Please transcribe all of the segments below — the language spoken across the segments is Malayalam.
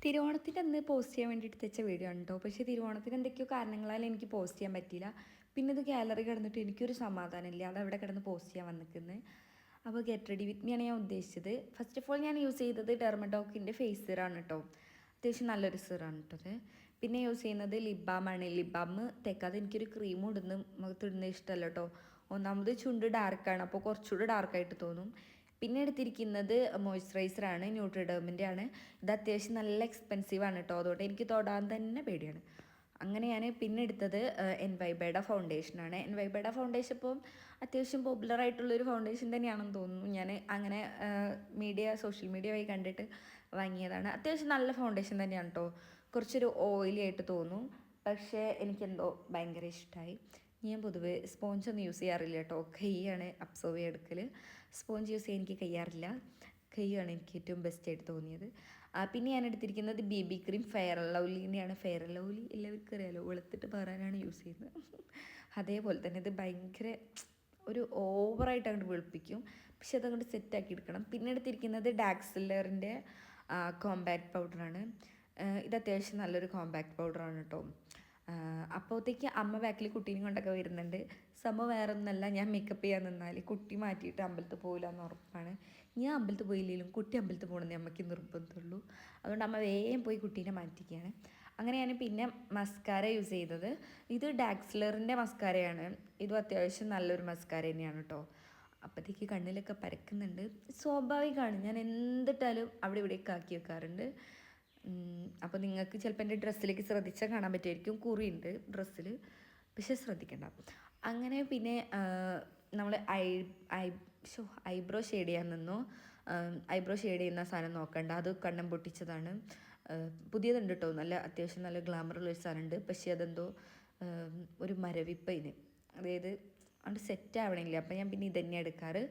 തിരുവോണത്തിൻ്റെ അന്ന് പോസ്റ്റ് ചെയ്യാൻ വേണ്ടി എടുത്ത് വെച്ച വീഡിയോ ആണ് കേട്ടോ. പക്ഷേ തിരുവോണത്തിന് എന്തൊക്കെയോ കാരണങ്ങളാൽ എനിക്ക് പോസ്റ്റ് ചെയ്യാൻ പറ്റിയില്ല. പിന്നെ ഇത് ഗാലറി കിടന്നിട്ട് എനിക്കൊരു സമാധാനമില്ല, അതവിടെ കിടന്ന് പോസ്റ്റ് ചെയ്യാൻ വന്നിരിക്കുന്നത്. അപ്പോൾ ഗെറ്റ് റെഡി വിത്ത് മീ ആണ് ഞാൻ ഉദ്ദേശിച്ചത്. ഫസ്റ്റ് ഓഫ് ഓൾ ഞാൻ യൂസ് ചെയ്തത് ഡെർമഡോക്കിൻ്റെ ഫേസ് സിറാണ് കേട്ടോ. അത്യാവശ്യം നല്ലൊരു സിറാണ് കേട്ടത്. പിന്നെ യൂസ് ചെയ്യുന്നത് ലിപ് ബാമാണ്. ലിപ് ബാം തേക്കാതെ എനിക്കൊരു ക്രീം മുഖത്തിടുന്നത് ഇഷ്ടമല്ല കേട്ടോ. ഒന്നാമത് ചുണ്ട് ഡാർക്കാണ്, അപ്പോൾ കുറച്ചുകൂടി ഡാർക്കായിട്ട് തോന്നും. പിന്നെ എടുത്തിരിക്കുന്നത് മോയ്സ്ചറൈസറാണ്, ന്യൂട്രിഡേമിൻ്റെ ആണ്. ഇത് അത്യാവശ്യം നല്ല എക്സ്പെൻസീവാണ് കേട്ടോ, അതുകൊണ്ട് എനിക്ക് തൊടാൻ തന്നെ പേടിയാണ്. അങ്ങനെ ഞാൻ പിന്നെ എടുത്തത് എൻവൈബയുടെ ഫൗണ്ടേഷനാണ്. എൻവൈബയുടെ ഫൗണ്ടേഷൻ ഇപ്പം അത്യാവശ്യം പോപ്പുലറായിട്ടുള്ളൊരു ഫൗണ്ടേഷൻ തന്നെയാണെന്ന് തോന്നുന്നു. ഞാൻ അങ്ങനെ സോഷ്യൽ മീഡിയ വഴി കണ്ടിട്ട് വാങ്ങിയതാണ്. അത്യാവശ്യം നല്ല ഫൗണ്ടേഷൻ തന്നെയാണ് കേട്ടോ. കുറച്ചൊരു ഓയിലി ആയിട്ട് തോന്നും, പക്ഷേ എനിക്കെന്തോ ഭയങ്കര ഇഷ്ടമായി. ഞാൻ പൊതുവെ സ്പോഞ്ചൊന്നും യൂസ് ചെയ്യാറില്ല കേട്ടോ. കൈയാണ് അബ്സോർവ് ചെയ്തെടുക്കൽ. സ്പോഞ്ച് യൂസ് ചെയ്യാൻ എനിക്ക് കഴിയാറില്ല. കൈയാണ് എനിക്ക് ഏറ്റവും ബെസ്റ്റായിട്ട് തോന്നിയത്. പിന്നെ ഞാൻ എടുത്തിരിക്കുന്നത് BB ക്രീം ഫെയർ ആൻഡ് ലവ്ലിൻ്റെയാണ്. ഫെയർ ആൻഡ് ലവ്ലി എല്ലാവർക്കും അറിയാമല്ലോ, വെളുത്തിട്ട് പറയാനാണ് യൂസ് ചെയ്യുന്നത്. അതേപോലെ തന്നെ ഇത് ഭയങ്കര ഒരു ഓവറായിട്ട് അങ്ങോട്ട് വെളുപ്പിക്കും, പക്ഷെ അതങ്ങോട്ട് സെറ്റാക്കി എടുക്കണം. പിന്നെ എടുത്തിരിക്കുന്നത് ഡാക്സിലറിൻ്റെ കോമ്പാക്ട് പൗഡറാണ്. ഇത് അത്യാവശ്യം നല്ലൊരു കോമ്പാക്ട് പൗഡറാണ് കേട്ടോ. അപ്പോഴത്തേക്ക് അമ്മ ബാക്കിൽ കുട്ടീനെ കൊണ്ടൊക്കെ വരുന്നുണ്ട്. സംഭവം വേറെ ഒന്നല്ല, ഞാൻ മേക്കപ്പ് ചെയ്യാൻ നിന്നാൽ കുട്ടി മാറ്റിയിട്ട് അമ്പലത്തിൽ പോകില്ല എന്ന് ഉറപ്പാണ്. ഞാൻ അമ്പലത്തിൽ പോയില്ലെങ്കിലും കുട്ടി അമ്പലത്തിൽ പോകണമെന്ന് അമ്മയ്ക്ക് നിർബന്ധമുള്ളൂ. അതുകൊണ്ട് അമ്മ വേഗം പോയി കുട്ടീനെ മാറ്റിക്കുകയാണ്. അങ്ങനെ ഞാൻ പിന്നെ മസ്കാര യൂസ് ചെയ്തത്. ഇത് ഡാക്സിലറിൻ്റെ മസ്കാരയാണ്. ഇതും അത്യാവശ്യം നല്ലൊരു മസ്കാര തന്നെയാണ് കേട്ടോ. അപ്പോഴത്തേക്ക് കണ്ണിലൊക്കെ പരക്കുന്നുണ്ട്. സ്വാഭാവികമാണ്, ഞാൻ എന്തിട്ടാലും അവിടെ ഇവിടെയൊക്കെ ആക്കി വെക്കാറുണ്ട്. അപ്പോൾ നിങ്ങൾക്ക് ചിലപ്പോൾ എൻ്റെ ഡ്രസ്സിലേക്ക് ശ്രദ്ധിച്ചാൽ കാണാൻ പറ്റുമായിരിക്കും, കുറിയുണ്ട് ഡ്രസ്സിൽ, പക്ഷെ ശ്രദ്ധിക്കണ്ട. അങ്ങനെ പിന്നെ നമ്മൾ ഐബ്രോ ഷെയ്ഡ് ചെയ്യാൻ നിന്നു. ഐബ്രോ ഷെയ്ഡ് ചെയ്യുന്ന സാധനം നോക്കണ്ട, അത് കണ്ണം പൊട്ടിച്ചതാണ്. പുതിയതുണ്ട് കേട്ടോ, നല്ല അത്യാവശ്യം നല്ല ഗ്ലാമറുള്ളൊരു സാധനമുണ്ട്. പക്ഷേ അതെന്തോ ഒരു മരവിപ്പതിന്, അതായത് അത് സെറ്റ് ആവണമെങ്കിൽ. അപ്പം ഞാൻ പിന്നെ ഇതന്നെയാണ് എടുക്കാറ്.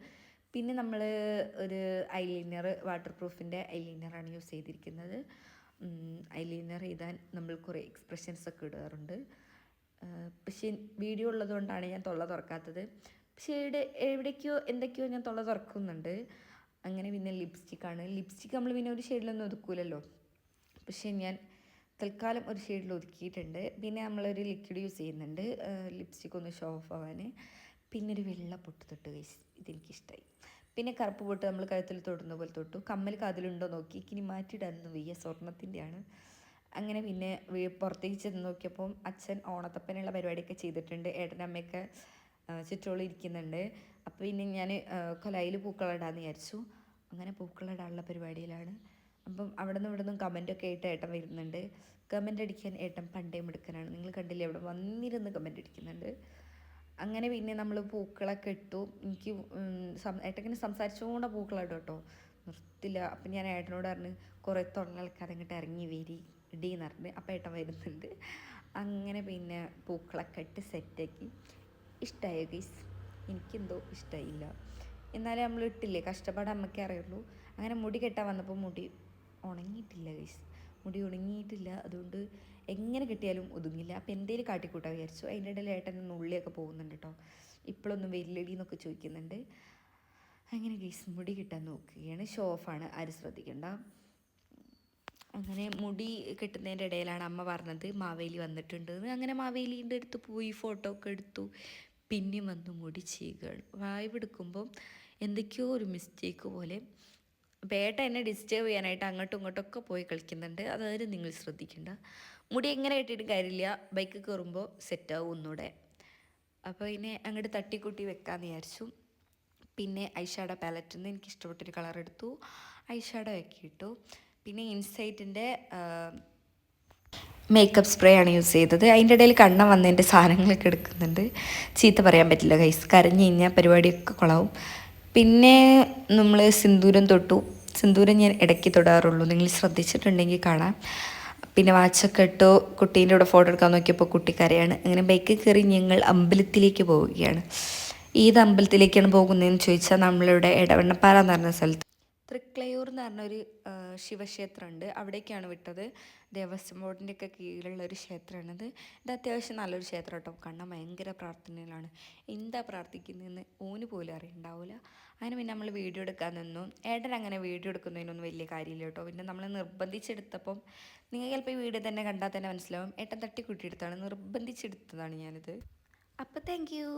പിന്നെ നമ്മൾ ഒരു ഐലൈനർ, വാട്ടർ പ്രൂഫിൻ്റെ ഐലൈനറാണ് യൂസ് ചെയ്തിരിക്കുന്നത്. ഐലൈനർ എഴുതാൻ നമ്മൾ കുറേ എക്സ്പ്രഷൻസൊക്കെ ഇടാറുണ്ട്. പക്ഷേ വീഡിയോ ഉള്ളതുകൊണ്ടാണ് ഞാൻ തൊള്ള തുറക്കാത്തത്. പക്ഷേ എവിടേക്കോ എന്തൊക്കെയോ ഞാൻ തൊള്ള തുറക്കുന്നുണ്ട്. അങ്ങനെ പിന്നെ ലിപ്സ്റ്റിക്കാണ്. ലിപ്സ്റ്റിക്ക് നമ്മൾ പിന്നെ ഒരു ഷെയ്ഡിലൊന്നും ഒതുക്കൂലല്ലോ, പക്ഷേ ഞാൻ തൽക്കാലം ഒരു ഷെയ്ഡിൽ ഒതുക്കിയിട്ടുണ്ട്. പിന്നെ നമ്മളൊരു ലിക്വിഡ് യൂസ് ചെയ്യുന്നുണ്ട് ലിപ്സ്റ്റിക്ക് ഒന്ന് ഷോ ഓഫ് ആവാൻ. പിന്നെ ഒരു വെള്ള പൊട്ട് തൊട്ട് ഗൈസ്, ഇതെനിക്കിഷ്ടമായി. പിന്നെ കറുപ്പ് പൊട്ട് നമ്മൾ കഴുത്തിൽ തൊടുന്ന പോലെ തൊട്ടു. കമ്മൽ കാതിലുണ്ടോ നോക്കി, ഇനി മാറ്റിയിടാനൊന്നും വയ്യ, സ്വർണ്ണത്തിൻ്റെയാണ്. അങ്ങനെ പിന്നെ പുറത്തേക്ക് ചെന്ന് നോക്കിയപ്പോൾ അച്ഛൻ ഓണത്തപ്പനുള്ള പരിപാടിയൊക്കെ ചെയ്തിട്ടുണ്ട്. ഏട്ടൻ്റെ അമ്മയൊക്കെ ചുറ്റോളം ഇരിക്കുന്നുണ്ട്. അപ്പോൾ പിന്നെ ഞാൻ കൊലായിൽ പൂക്കളിടാമെന്ന് വിചാരിച്ചു. അങ്ങനെ പൂക്കളിടാനുള്ള പരിപാടിയിലാണ്. അപ്പം അവിടെ നിന്നും കമൻറ്റൊക്കെ ആയിട്ട് ഏട്ടൻ വരുന്നുണ്ട്. കമൻ്റ് അടിക്കാൻ ഏട്ടൻ പണ്ടേ മിടുക്കനാണ്, നിങ്ങൾ കണ്ടില്ലേ, അവിടെ വന്നിരുന്ന് കമൻ്റ് അടിക്കുന്നുണ്ട്. അങ്ങനെ പിന്നെ നമ്മൾ പൂക്കളൊക്കെ ഇട്ടു. എനിക്ക് ഏട്ടങ്ങനെ സംസാരിച്ചുകൊണ്ട് പൂക്കളിടും കേട്ടോ, നിർത്തില്ല. അപ്പം ഞാൻ ഏട്ടനോട് പറഞ്ഞ് കുറേ തൊള്ളാൾക്കാരെ ഇങ്ങോട്ട് ഇറങ്ങി വരി ഇടീന്ന് പറഞ്ഞ്. അപ്പം ഏട്ടൻ വരുന്നുണ്ട്. അങ്ങനെ പിന്നെ പൂക്കളൊക്കെ ഇട്ട് സെറ്റാക്കി. ഇഷ്ടമായോ ഗൈസ്? എനിക്കെന്തോ ഇഷ്ടമായില്ല, എന്നാലും നമ്മൾ ഇട്ടില്ലേ, കഷ്ടപ്പാട് അമ്മയ്ക്കേ അറിയുള്ളൂ. അങ്ങനെ മുടി കെട്ടാൻ വന്നപ്പോൾ മുടി ഉണങ്ങിയിട്ടില്ല ഗൈസ്, മുടി ഉണങ്ങിയിട്ടില്ല. അതുകൊണ്ട് എങ്ങനെ കെട്ടിയാലും ഒതുങ്ങില്ല. അപ്പോൾ എന്തേലും കാട്ടിക്കൂട്ടാൻ വിചാരിച്ചു. അതിൻ്റെ ഇടയിൽ ഏട്ടൻ ഉള്ളിയൊക്കെ പോകുന്നുണ്ട് കേട്ടോ. ഇപ്പോഴൊന്നും വരില്ലടി എന്നൊക്കെ ചോദിക്കുന്നുണ്ട്. അങ്ങനെ ഗൈസ് മുടി കിട്ടാൻ നോക്കുകയാണ്. ഷോ ഓഫാണ്, ആരും ശ്രദ്ധിക്കണ്ട. അങ്ങനെ മുടി കെട്ടുന്നതിൻ്റെ ഇടയിലാണ് അമ്മ പറഞ്ഞത് മാവേലി വന്നിട്ടുണ്ട്. അങ്ങനെ മാവേലീൻ്റെ അടുത്ത് പോയി ഫോട്ടോ ഒക്കെ എടുത്തു. പിന്നെയും വന്നു മുടി ചെയ്യുകയാണ്. വായ്പെടുക്കുമ്പം എന്തൊക്കെയോ ഒരു മിസ്റ്റേക്ക് പോലെ. അപ്പോൾ ഏട്ടൻ എന്നെ ഡിസ്റ്റർബ് ചെയ്യാനായിട്ട് അങ്ങോട്ടും ഇങ്ങോട്ടൊക്കെ പോയി കളിക്കുന്നുണ്ട്. അതായത് നിങ്ങൾ ശ്രദ്ധിക്കേണ്ട. മുടി എങ്ങനെ കെട്ടിയിട്ട് കാര്യമില്ല, ബൈക്ക് കയറുമ്പോൾ സെറ്റാവും ഒന്നുകൂടെ. അപ്പോൾ ഇതിനെ അങ്ങോട്ട് തട്ടിക്കൂട്ടി വെക്കാമെന്ന് വിചാരിച്ചു. പിന്നെ ഐഷാഡോ പാലറ്റിൽ നിന്ന് എനിക്ക് ഇഷ്ടപ്പെട്ടൊരു കളർ എടുത്തു, ഐഷാഡോ ഒക്കെ ഇട്ടു. പിന്നെ ഇൻസൈറ്റിൻ്റെ മേക്കപ്പ് സ്പ്രേ ആണ് യൂസ് ചെയ്തത്. അതിൻ്റെ ഇടയിൽ കണ്ണം വന്നതിൻ്റെ സാധനങ്ങളൊക്കെ എടുക്കുന്നുണ്ട്. ചീത്ത പറയാൻ പറ്റില്ല ഗൈസ്, കരഞ്ഞു കഴിഞ്ഞാൽ പരിപാടിയൊക്കെ കൊളാവും. പിന്നെ നമ്മൾ സിന്ദൂരം തൊട്ടു. സിന്ദൂരം ഞാൻ ഇടയ്ക്ക് തൊടാറുള്ളൂ, നിങ്ങൾ ശ്രദ്ധിച്ചിട്ടുണ്ടെങ്കിൽ കാണാം. പിന്നെ വാച്ചൊക്കെ ഇട്ടു. കുട്ടീൻ്റെ കൂടെ ഫോട്ടോ എടുക്കാൻ നോക്കിയപ്പോൾ കുട്ടിക്കരയാണ്. അങ്ങനെ ബൈക്കിൽ കയറി ഞങ്ങൾ അമ്പലത്തിലേക്ക് പോവുകയാണ്. ഏത് അമ്പലത്തിലേക്കാണ് പോകുന്നതെന്ന് ചോദിച്ചാൽ നമ്മളിവിടെ എടവണ്ണപ്പാറ എന്ന് പറഞ്ഞ സ്ഥലത്ത് തൃക്കളയൂർ എന്ന് പറഞ്ഞൊരു ശിവക്ഷേത്രമുണ്ട്, അവിടേക്കാണ് വിട്ടത്. ദേവസ്വം ബോർഡിൻ്റെയൊക്കെ കീഴിലുള്ള ഒരു ക്ഷേത്രമാണിത്. ഇത് അത്യാവശ്യം നല്ലൊരു ക്ഷേത്രം കേട്ടോ. കാണാൻ ഭയങ്കര പ്രാർത്ഥനയിലാണ്. എന്താ പ്രാർത്ഥിക്കുന്നതെന്ന് ഓന് പോലും അറിയണ്ടാവില്ല. അതിന് പിന്നെ നമ്മൾ വീഡിയോ എടുക്കാൻ നിന്നു. ഏട്ടൻ അങ്ങനെ വീഡിയോ എടുക്കുന്നതിനൊന്നും വലിയ കാര്യമില്ല കേട്ടോ. പിന്നെ നമ്മൾ നിർബന്ധിച്ചെടുത്തപ്പം നിങ്ങൾ ചിലപ്പോൾ ഈ വീഡിയോ തന്നെ കണ്ടാൽ തന്നെ മനസ്സിലാവും. ഏട്ടൻ തട്ടിക്കൂട്ടിയെടുത്താണ്, നിർബന്ധിച്ചെടുത്തതാണ് ഞാനിത്. അപ്പോൾ താങ്ക് യു.